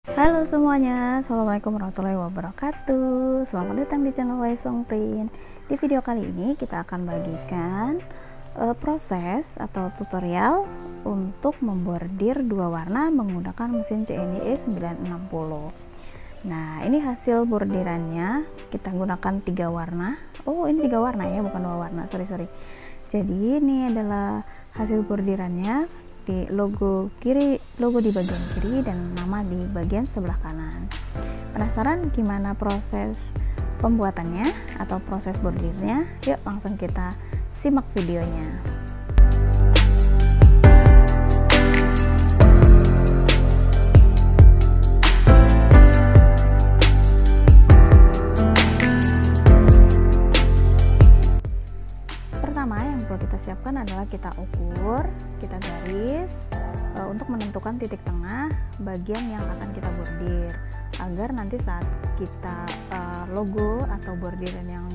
Halo semuanya, Assalamualaikum warahmatullahi wabarakatuh. Selamat datang di channel Waisong Print. Di video kali ini kita akan bagikan proses atau tutorial untuk membordir dua warna menggunakan mesin CNY 960. Nah, ini hasil bordirannya. Kita gunakan 3 warna. Oh, ini 3 warna ya, bukan 2 warna. Sorry. Jadi ini adalah hasil bordirannya. Di logo di bagian kiri dan nama di bagian sebelah kanan. Penasaran gimana proses pembuatannya atau proses bordirnya? Yuk langsung kita simak videonya. Pertama yang perlu kita siapkan adalah kita ukur, kita garis untuk menentukan titik tengah bagian yang akan kita bordir, agar nanti saat kita logo atau bordiran yang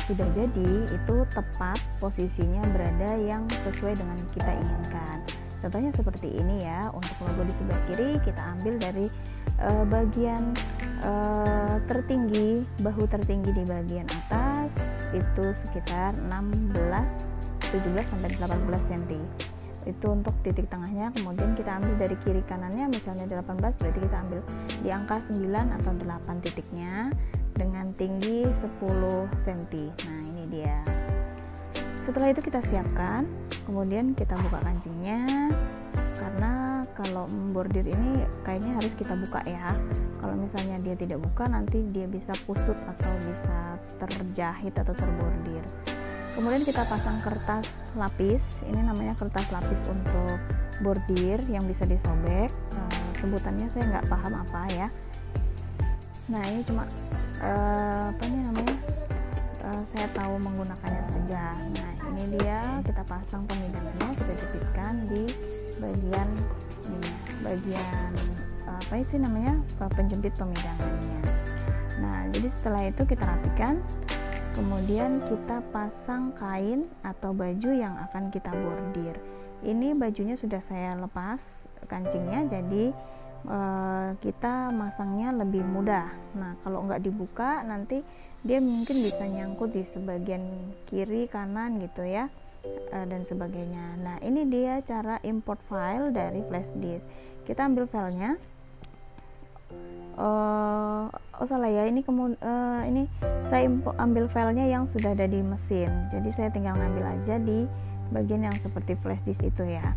sudah jadi itu tepat posisinya berada yang sesuai dengan kita inginkan. Contohnya seperti ini ya. Untuk logo di sebelah kiri kita ambil dari bagian tertinggi, bahu tertinggi di bagian atas itu sekitar 17 sampai 18 cm. Itu untuk titik tengahnya. Kemudian kita ambil dari kiri kanannya, misalnya 18, berarti kita ambil di angka 9 atau 8 titiknya dengan tinggi 10 cm. Nah, ini dia. Setelah itu kita siapkan, kemudian kita buka kancingnya, karena kalau membordir ini kayaknya harus kita buka ya. Kalau misalnya dia tidak buka, nanti dia bisa kusut atau bisa terjahit atau terbordir. Kemudian kita pasang kertas lapis. Ini namanya kertas lapis untuk bordir yang bisa disobek. Sebutannya saya nggak paham apa ya. Nah, ini cuma saya tahu menggunakannya saja. Nah, ini dia, kita pasang pemidangannya, kita jepitkan di bagian ini, penjepit pemidangannya. Nah, jadi setelah itu kita rapikan, kemudian kita pasang kain atau baju yang akan kita bordir. Ini bajunya sudah saya lepas kancingnya, jadi kita masangnya lebih mudah. Nah, kalau nggak dibuka nanti dia mungkin bisa nyangkut di sebagian kiri kanan gitu ya, dan sebagainya. Nah, ini dia cara import file dari flash disk. Kita ambil filenya. Ini saya ambil filenya yang sudah ada di mesin. Jadi saya tinggal ngambil aja di bagian yang seperti flash disk itu ya.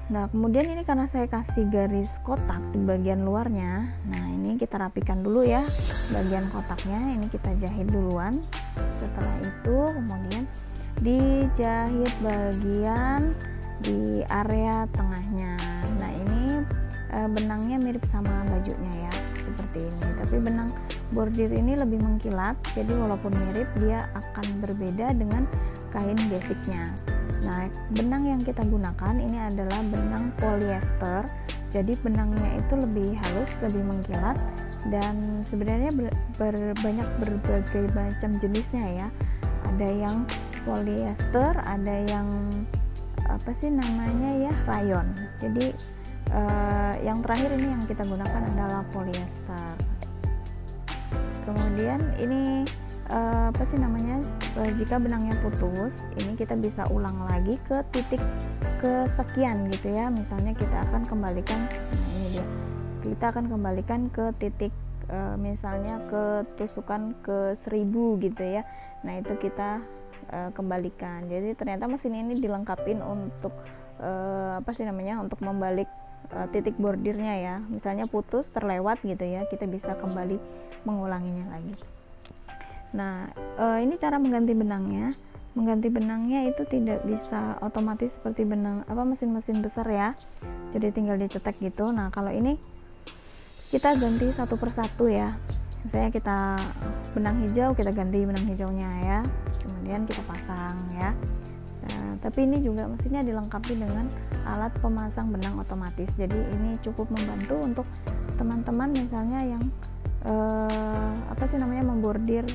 Nah, kemudian ini karena saya kasih garis kotak di bagian luarnya. Nah, ini kita rapikan dulu ya bagian kotaknya. Ini kita jahit duluan. Setelah itu kemudian dijahit bagian di area tengahnya. Nah, ini benangnya mirip sama bajunya ya, seperti ini. Tapi benang bordir ini lebih mengkilat, jadi walaupun mirip dia akan berbeda dengan kain basicnya. Nah, benang yang kita gunakan ini adalah benang polyester. Jadi benangnya itu lebih halus, lebih mengkilat, dan sebenarnya banyak berbagai macam jenisnya ya. Ada yang polyester, ada yang rayon. Jadi yang terakhir ini yang kita gunakan adalah polyester. Kemudian ini jika benangnya putus, ini kita bisa ulang lagi ke titik kesekian gitu ya. Misalnya kita akan kembalikan, kita akan kembalikan ke titik misalnya ketusukan ke 1000 gitu ya. Nah, itu kita kembalikan. Jadi ternyata mesin ini dilengkapin untuk untuk membalik titik bordirnya ya. Misalnya putus, terlewat gitu ya, kita bisa kembali mengulanginya lagi. Nah, ini cara mengganti benangnya. Mengganti benangnya itu tidak bisa otomatis seperti mesin-mesin besar ya. Jadi tinggal dicetek gitu. Nah, kalau ini kita ganti satu persatu ya. Misalnya kita benang hijau, kita ganti benang hijaunya ya. Kemudian kita pasang ya. Nah, tapi ini juga mesinnya dilengkapi dengan alat pemasang benang otomatis. Jadi ini cukup membantu untuk teman-teman misalnya yang membordir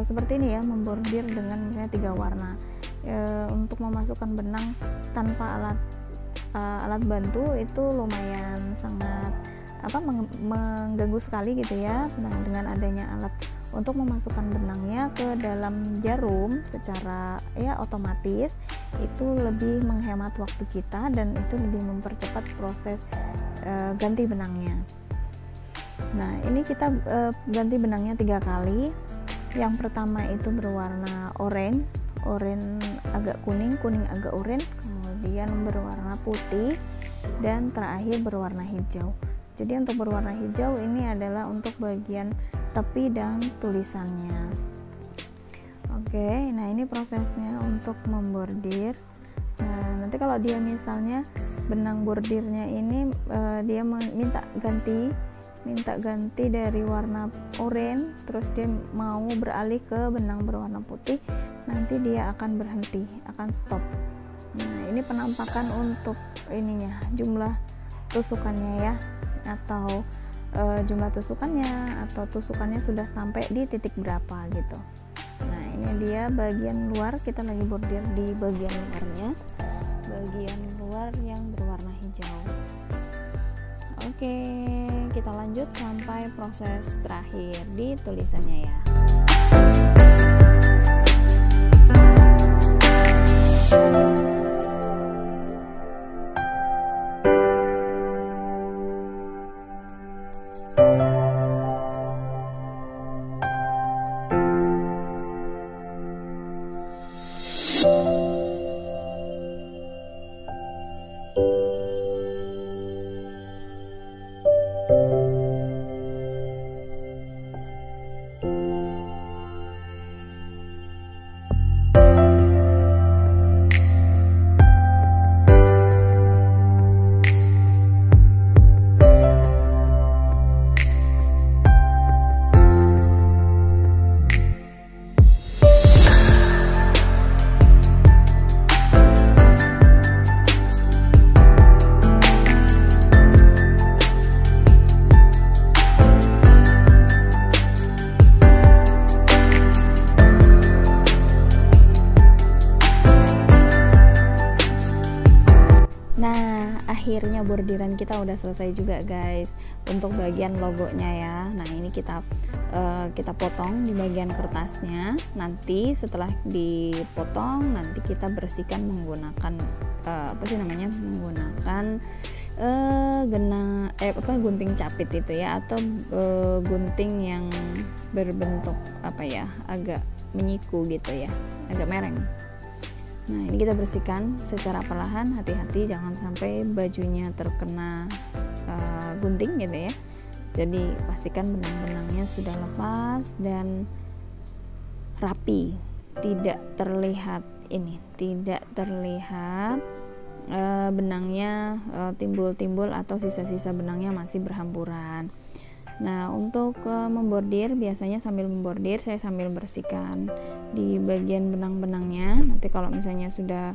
seperti ini ya, membordir dengan misalnya 3 warna. Untuk memasukkan benang tanpa alat bantu itu lumayan sangat mengganggu sekali gitu ya. Nah, dengan adanya alat untuk memasukkan benangnya ke dalam jarum secara ya otomatis, itu lebih menghemat waktu kita dan itu lebih mempercepat proses ganti benangnya. Nah, ini kita ganti benangnya 3 kali. Yang pertama itu berwarna oranye agak kuning agak oranye, kemudian berwarna putih, dan terakhir berwarna hijau. Jadi untuk berwarna hijau ini adalah untuk bagian tepi dan tulisannya. Oke, nah ini prosesnya untuk membordir. Nah, nanti kalau dia misalnya benang bordirnya ini dia minta ganti dari warna oranye, terus dia mau beralih ke benang berwarna putih, nanti dia akan berhenti, akan stop. Nah, ini penampakan untuk ininya, jumlah tusukannya ya, atau jumlah tusukannya, atau tusukannya sudah sampai di titik berapa gitu. Nah, ini dia bagian luar, kita lagi bordir di bagian luarnya, bagian luar yang berwarna hijau. Oke, kita lanjut sampai proses terakhir di tulisannya ya. Akhirnya bordiran kita udah selesai juga guys, untuk bagian logonya ya. Nah, ini kita potong di bagian kertasnya. Nanti setelah dipotong, nanti kita bersihkan menggunakan menggunakan gunting capit itu ya, atau gunting yang berbentuk agak menyiku gitu ya, agak mereng. Nah, ini kita bersihkan secara perlahan, hati-hati jangan sampai bajunya terkena gunting gitu ya. Jadi pastikan benang-benangnya sudah lepas dan rapi, tidak terlihat benangnya timbul-timbul atau sisa-sisa benangnya masih berhamburan. Nah, untuk membordir, biasanya sambil membordir saya sambil bersihkan di bagian benang-benangnya. Nanti kalau misalnya sudah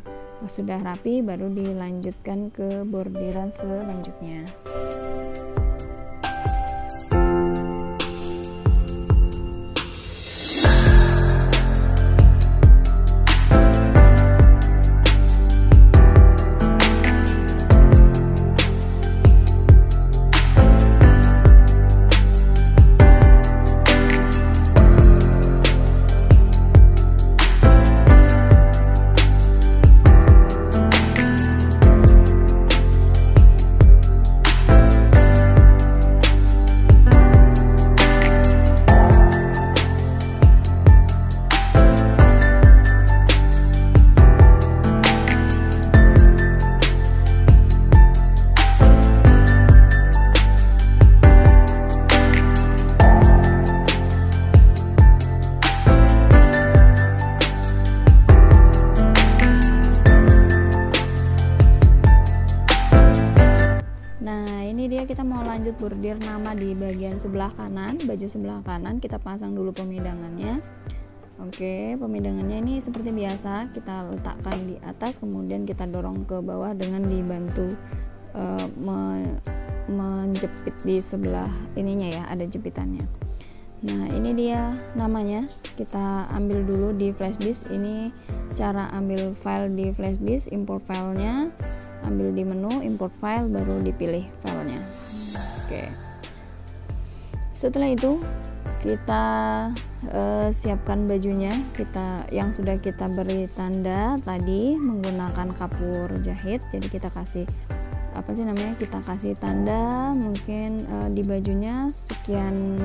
rapi, baru dilanjutkan ke bordiran selanjutnya. Kita mau lanjut bordir nama di bagian sebelah kanan, baju sebelah kanan. Kita pasang dulu pemidangannya. Oke, pemidangannya ini seperti biasa kita letakkan di atas, kemudian kita dorong ke bawah dengan dibantu menjepit di sebelah ininya ya, ada jepitannya. Nah, ini dia namanya. Kita ambil dulu di flash disk. Ini cara ambil file di flash disk, import filenya, ambil di menu import file, baru dipilih filenya. Oke. Setelah itu kita siapkan bajunya, yang sudah kita beri tanda tadi menggunakan kapur jahit. Jadi kita kasih kita kasih tanda mungkin di bajunya sekian,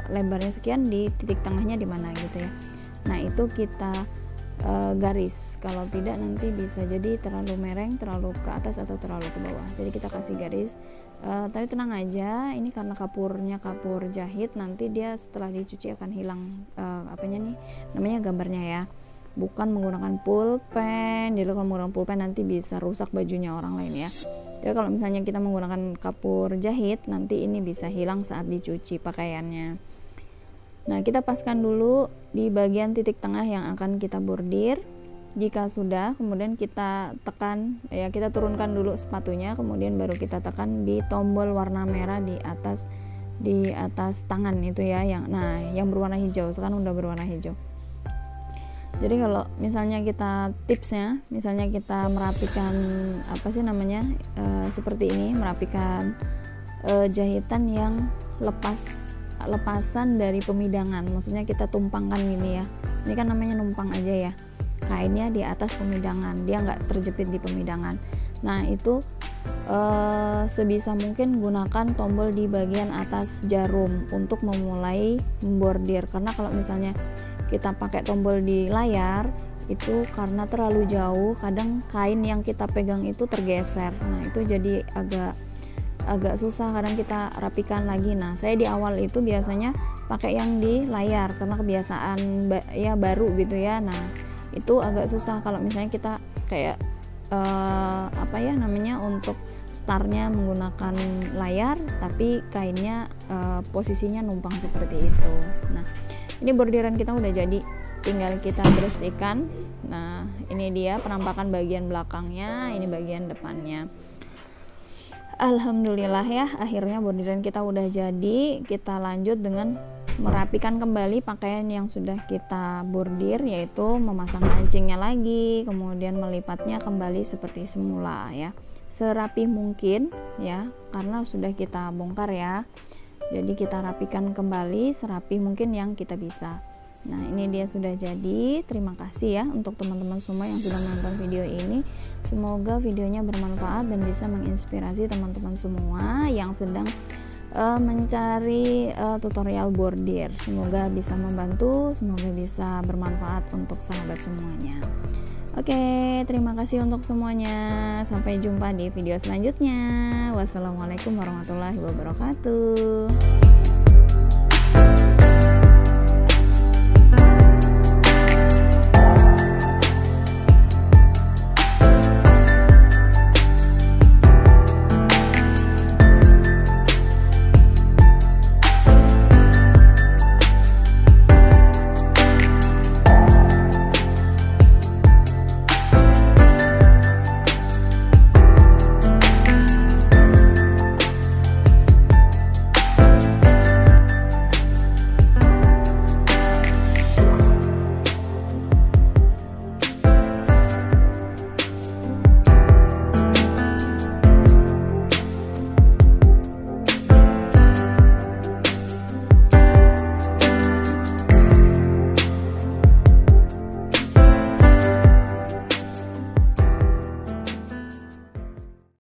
lebarnya sekian, di titik tengahnya di mana gitu ya. Nah itu kita garis, kalau tidak nanti bisa jadi terlalu mereng, terlalu ke atas atau terlalu ke bawah. Jadi kita kasih garis. Tapi tenang aja, ini karena kapurnya kapur jahit, nanti dia setelah dicuci akan hilang namanya gambarnya ya, bukan menggunakan pulpen. Jadi kalau menggunakan pulpen nanti bisa rusak bajunya orang lain ya. Jadi kalau misalnya kita menggunakan kapur jahit, nanti ini bisa hilang saat dicuci pakaiannya. Nah kita paskan dulu di bagian titik tengah yang akan kita bordir. Jika sudah, kemudian kita tekan ya, kita turunkan dulu sepatunya, kemudian baru kita tekan di tombol warna merah di atas tangan itu ya, yang berwarna hijau. Sekarang udah berwarna hijau. Jadi kalau misalnya kita tipsnya, misalnya kita merapikan seperti ini, merapikan jahitan yang lepasan dari pemidangan, maksudnya kita tumpangkan gini ya. Ini kan namanya numpang aja ya, kainnya di atas pemidangan, dia nggak terjepit di pemidangan. Nah itu sebisa mungkin gunakan tombol di bagian atas jarum untuk memulai membordir, karena kalau misalnya kita pakai tombol di layar itu karena terlalu jauh, kadang kain yang kita pegang itu tergeser. Nah itu jadi agak susah, kadang kita rapikan lagi. Nah saya di awal itu biasanya pakai yang di layar karena kebiasaan baru gitu ya. Nah itu agak susah kalau misalnya kita kayak untuk startnya menggunakan layar tapi kainnya posisinya numpang seperti itu. Nah ini bordiran kita udah jadi, tinggal kita bersihkan. Nah ini dia penampakan bagian belakangnya, ini bagian depannya. Alhamdulillah ya, akhirnya bordiran kita udah jadi. Kita lanjut dengan merapikan kembali pakaian yang sudah kita bordir, yaitu memasang kancingnya lagi, kemudian melipatnya kembali seperti semula ya, serapi mungkin ya, karena sudah kita bongkar ya. Jadi kita rapikan kembali serapi mungkin yang kita bisa. Nah ini dia sudah jadi. Terima kasih ya untuk teman-teman semua yang sudah menonton video ini. Semoga videonya bermanfaat dan bisa menginspirasi teman-teman semua yang sedang mencari tutorial bordir. Semoga bisa membantu, semoga bisa bermanfaat untuk sahabat semuanya. Oke, terima kasih untuk semuanya. Sampai jumpa di video selanjutnya. Wassalamualaikum warahmatullahi wabarakatuh.